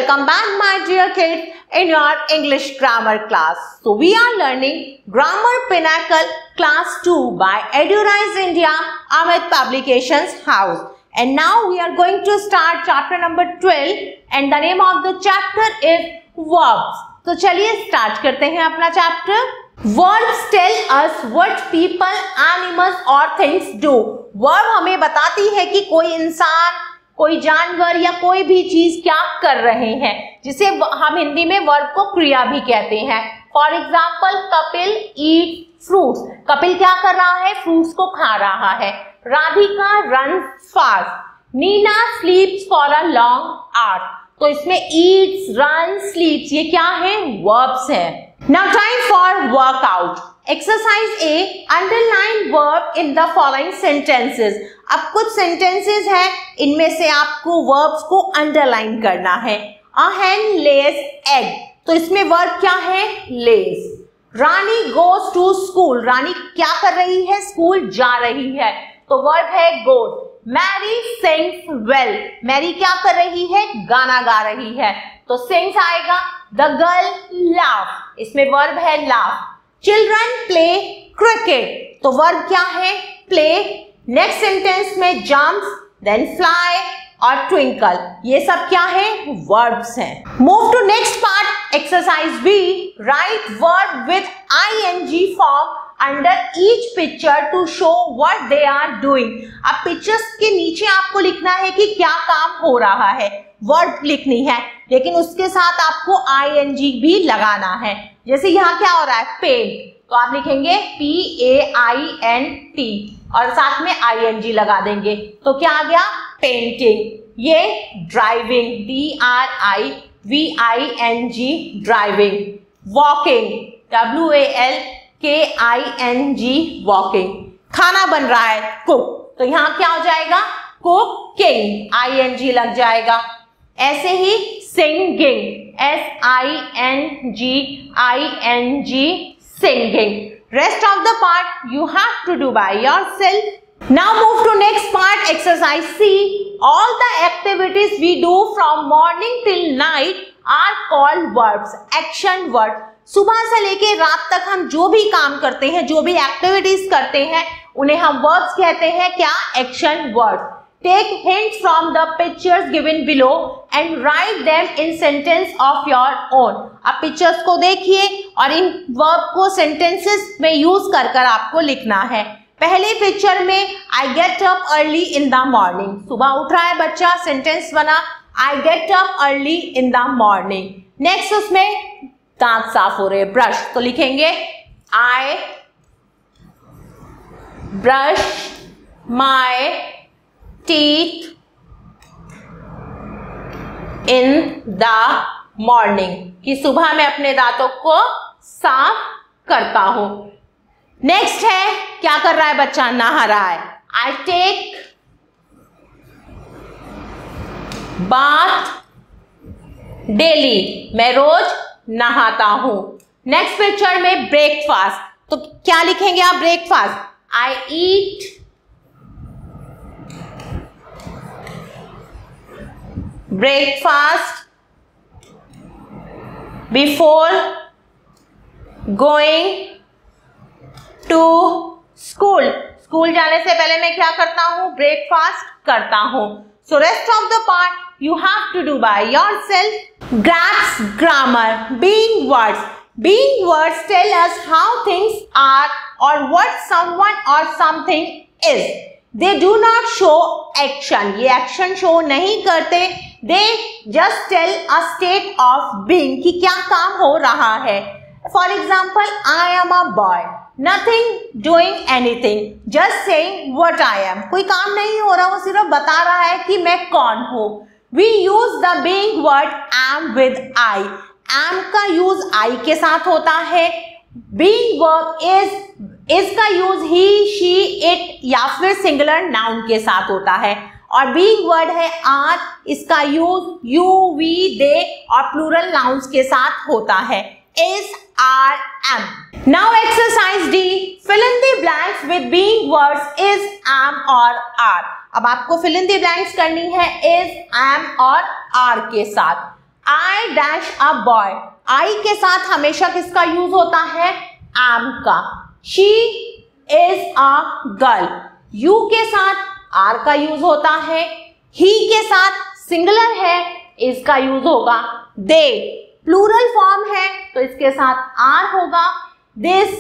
welcome back my dear kids in your English grammar class. So we are learning Grammar Pinnacle class 2 by EduRise India, Amit Publications House. And now we are going to start chapter number 12 and the name of the chapter is verbs. तो चलिए start करते हैं अपना chapter. Verbs tell us what people, animals or things do. Verb हमें बताती है कि कोई इंसान, कोई जानवर या कोई भी चीज क्या कर रहे हैं, जिसे हम हिंदी में वर्ब को क्रिया भी कहते हैं. For example, Kapil eat fruits. Kapil क्या कर रहा है? फ्रूट्स को खा रहा है. Radhika runs fast. Neena sleeps for a long hour. तो इसमें ईट्स, रन, स्लीप्स ये क्या है? वर्ब्स है. Now time for workout. Exercise A, underline verb in the following sentences. अब कुछ सेंटेंसेस हैं, इनमें से आपको वर्ब्स को अंडरलाइन करना है. अ hen lays egg. तो इसमें वर्ब क्या है? lays. Rani goes to school. रानी क्या कर रही है? स्कूल जा रही है. तो वर्ब है goes. Mary sings well. Mary क्या कर रही है? गाना गा रही है. तो sings आएगा. The girl laugh. इसमें वर्ब है laugh. Children play cricket. तो वर्ब क्या है? play. नेक्स्ट सेंटेंस में jumps, then fly और twinkle. ये सब क्या है? वर्ब्स हैं. Move to next part, exercise B. Write verb with ing form under each picture to show what they are doing. अब पिक्चर्स के नीचे आपको लिखना है कि क्या काम हो रहा है. वर्ब लिखनी है, लेकिन उसके साथ आपको ing भी लगाना है. जैसे यहाँ क्या हो रहा है? पेंट. तो आप लिखेंगे PAINT और साथ में ing लगा देंगे. तो क्या आ गया? पेंटिंग. ये driving, DRIVING driving. Walking, WALKING walking. खाना बन रहा है, कुक. तो यहाँ क्या हो जाएगा? कुकिंग, ing लग जाएगा. ऐसे ही singing, SINGING singing. Rest of the part you have to do by yourself. Now move to next part, exercise C. All the activities we do from morning till night are called verbs. Action word. सुबह से लेके रात तक हम जो भी काम करते हैं, जो भी एक्टिविटीज करते हैं, उन्हें हम verbs कहते हैं. क्या? Action word. Take hints from the pictures given below and write them in sentence of your own. अब पिक्चर्स को देखिए और इन वर्ब को सेंटेंसेस में यूज कर कर आपको लिखना है. पहले पिक्चर में I get up early in the morning. सुबह उठ रहा है बच्चा, सेंटेंस बना I get up early in the morning. Next उसमें दांत साफ हो रहे, ब्रश. तो लिखेंगे I brush my teeth in the morning. कि सुबह में अपने दांतों को साफ करता हूं. नेक्स्ट है, क्या कर रहा है बच्चा? नहा रहा है. I take bath daily. मैं रोज नहाता हूं. नेक्स्ट पिक्चर में ब्रेकफास्ट. तो क्या लिखेंगे आप? Breakfast. I eat breakfast before going to school. School जाने से पहले मैं क्या करता हूँ? ब्रेकफास्ट करता हूँ. So rest of the part you have to do by yourself. Graphs grammar. Being words. Being words tell us how things are or what someone or something is. They do not show action. ये action show नहीं करते. They just tell a state of being कि क्या काम हो रहा है. For example, I am a boy. Nothing doing anything. Just saying what I am. कोई काम नहीं हो रहा, वो सिर्फ बता रहा है कि मैं कौन हूँ. We use the being word am with I. Am का use I के साथ होता है. Being verb is का यूज he, she, it या फिर सिंगुलर नाउन के साथ होता है. और बीइंग वर्ड है आर, इसका यूज यू, वी, दे और प्लूरल नाउन्स के साथ होता है. Is, are, am. Now exercise D. Fill in the blanks with being words is, am और आर. अब आपको फिल इन द ब्लैंक्स करनी है इज, एम और आर के साथ. I dash a boy. I के साथ हमेशा किसका यूज होता है? am का. She is a girl. You के साथ are का यूज होता है. He के साथ सिंगुलर है, इसका यूज होगा. They प्लूरल फॉर्म है तो इसके साथ are होगा. This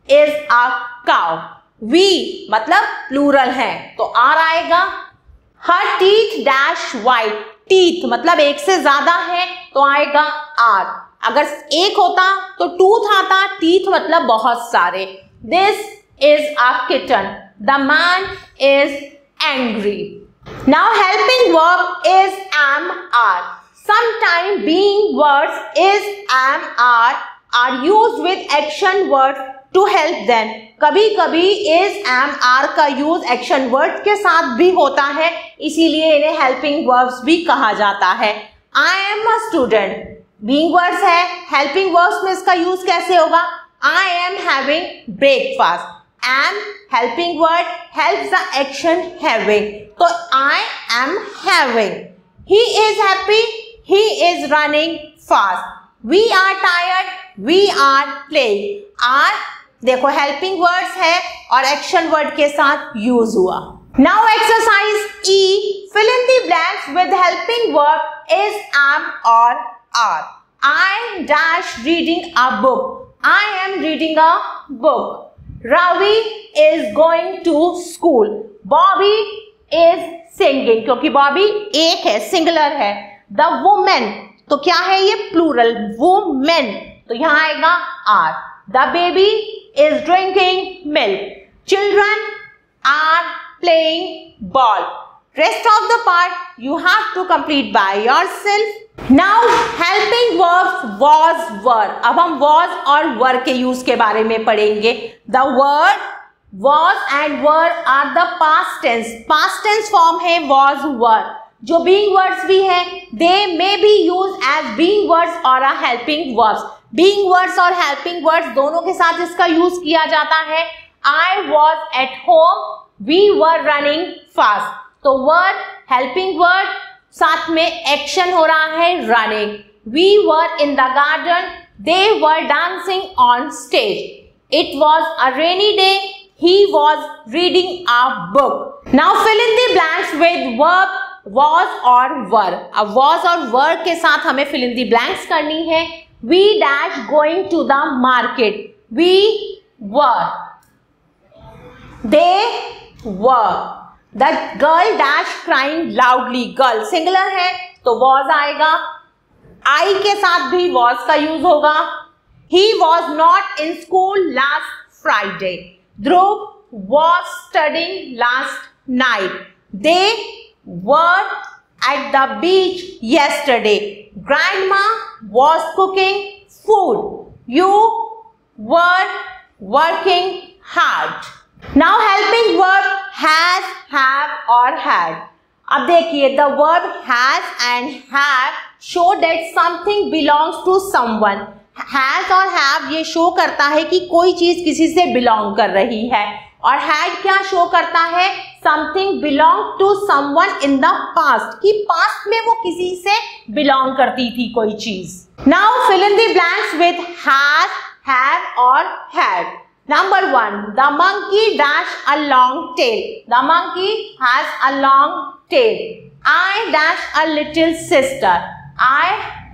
is a cow. We मतलब प्लूरल है तो are आएगा. Her teeth dash white. Teeth मतलब एक से ज्यादा है तो आएगा आर. अगर एक होता तो टूथ आता, टीथ मतलब बहुत सारे. This is a kitten. The man is angry. Now helping verb is am are. Sometime being words is am are used with action words to help them. कभी कभी इज एम आर का use action word के साथ भी होता है, इसीलिए इन्हें हेल्पिंग वर्ब्स भी कहा जाता है. I am a student being words है, हेल्पिंग वर्ब्स में इसका यूज कैसे होगा? I am having breakfast. Am helping word helps the action having, तो I am having. He is happy, he is running fast. We are tired, we are playing. Are देखो helping words है और action word के साथ use हुआ. Now exercise E. Fill in the blanks with helping verb is am और are. I dash reading a book. I am reading a book. Ravi is going to school. Bobby is singing, क्योंकि Bobby एक है, singular है. The women तो क्या है ये? Plural. Women तो यहां आएगा are. The baby is drinking milk. Children are playing ball. Rest of the part you have to complete by yourself. Now helping verbs was, were. अब हम was और were के use के बारे में पढ़ेंगे. The word was and were are the past tense. Past tense form है was, were. जो being words भी है, they may be used as being words or a helping verbs. Being words और हेल्पिंग वर्ड्स दोनों के साथ इसका use किया जाता है. I was at home, we were running fast. तो वर्ड हेल्पिंग वर्ड, साथ में एक्शन हो रहा है running. We were in the garden, they were dancing on stage. It was a rainy day, he was reading a book. Now fill in the blanks with verb was और were. अब was और were के साथ हमें fill in the blanks करनी है. We dash going to the market. We were. They were. The girl dash crying loudly. Girl singular है तो was आएगा. I के साथ भी was का यूज होगा. He was not in school last Friday. Dhruv was studying last night. They were at the beach yesterday. Grandma was cooking food. You were working hard. Now helping verb has, have और had. अब देखिए the verb has and have show that something belongs to someone. Has और have ये show करता है कि कोई चीज किसी से बिलोंग कर रही है. और had क्या शो करता है? something belong to someone in the past, कि past में वो किसी से बिलोंग करती थी कोई चीज. Now fill in the blanks with has, have और had. Number 1, the monkey dash a long tail. The monkey has a long tail. I dash a little sister. I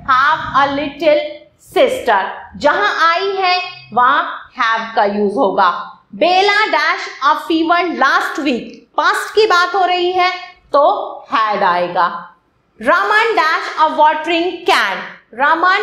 have a little sister. जहां I है वहां have का use होगा. Bella dash a fever last week. Past की बात हो रही है तो had आएगा. Raman dash a watering can. Raman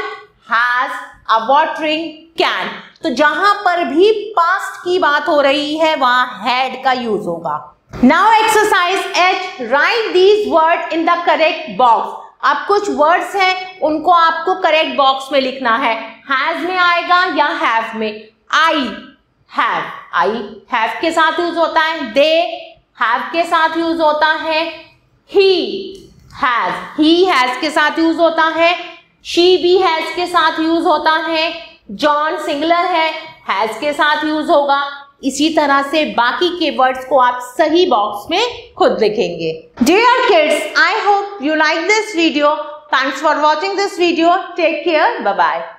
has a watering can. तो जहां पर भी पास्ट की बात हो रही है वहां had का यूज होगा. Now exercise H. Write these words in the correct box. अब कुछ वर्ड्स हैं उनको आपको करेक्ट बॉक्स में लिखना है. has में आएगा या have में. I have के साथ यूज होता है. they have के साथ यूज होता है. he has के साथ यूज होता है. she भी has के साथ यूज होता है. John सिंगुलर है, has के साथ यूज होगा. इसी तरह से बाकी के वर्ड्स को आप सही बॉक्स में खुद लिखेंगे. Dear kids, I hope you like this video. Thanks for watching this video. Take care. Bye-bye.